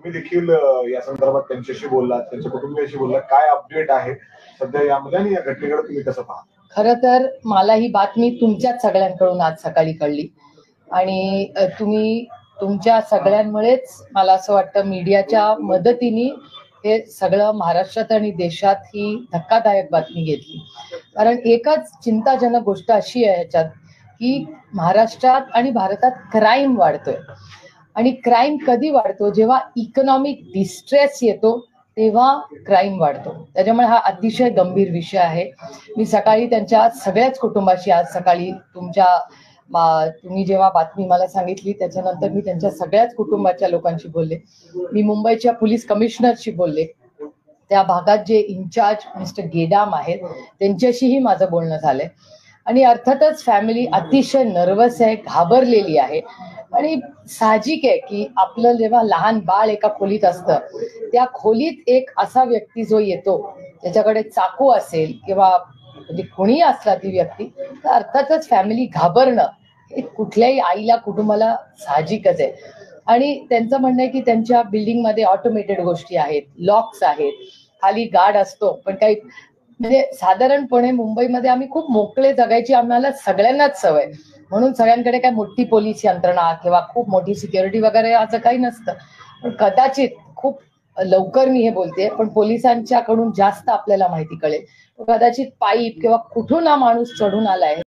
तुम्ही देखील या संदर्भात त्यांच्याशी बोललात, त्यांच्या कुटुंबियाशी बोललात, काय अपडेट आहे सध्या यामध्ये आणि या घटनेकडे तुम्ही कसं पाहता? खरं तर मला ही बातमी तुमच्याच सगळ्यांकडून आज सकाळी कळली आणि तुम्ही तुमच्या सगळ्यांमुळेच मला असं वाटतं मीडियाच्या मदतीने हे सगळं महाराष्ट्रात आणि देशात ही धक्कादायक बातमी घेतली. कारण एकच चिंताजनक गोष्ट अशी आहे याच्यात की महाराष्ट्रात आणि भारतात क्राईम वाढतोय आणि क्राईम कधी वाढतो जेव्हा इकॉनॉमिक डिस्ट्रेस येतो तेव्हा क्राईम वाढतो. त्याच्यामुळे हा अतिशय गंभीर विषय आहे. मी सकाळी त्यांच्या सगळ्याच कुटुंबाशी आज सकाळी तुम्ही जेव्हा बातमी मला सांगितली त्याच्यानंतर मी त्यांच्या सगळ्याच कुटुंबाच्या लोकांशी बोलले. मी मुंबईच्या पोलीस कमिशनरशी बोलले. त्या भागात जे इन्चार्ज मिस्टर गेडाम आहेत त्यांच्याशीही माझं बोलणं झालंय आणि अर्थातच फॅमिली अतिशय नर्वस आहे, घाबरलेली आहे. आणि साहजिक आहे की आपलं जेव्हा लहान बाळ एका खोलीत असतं त्या खोलीत एक असा व्यक्ती जो येतो त्याच्याकडे चाकू असेल किंवा म्हणजे कोणी असला ती व्यक्ती तर अर्थातच फॅमिली घाबरणं हे कुठल्याही आईला कुटुंबाला साहजिकच आहे. आणि त्यांचं म्हणणं आहे की त्यांच्या बिल्डिंगमध्ये ऑटोमेटेड गोष्टी आहेत, लॉक्स आहेत, खाली गार्ड असतो, पण काही म्हणजे साधारणपणे मुंबईमध्ये आम्ही खूप मोकळे जगायची आम्हाला सगळ्यांनाच सवय, म्हणून सगळ्यांकडे काय मोठी पोलीस यंत्रणा किंवा खूप मोठी सिक्युरिटी वगैरे असं काही नसतं. पण कदाचित खूप लवकर मी हे बोलते पण पोलिसांच्याकडून जास्त आपल्याला माहिती कळेल. कदाचित पाईप किंवा कुठून हा माणूस चढून आलाय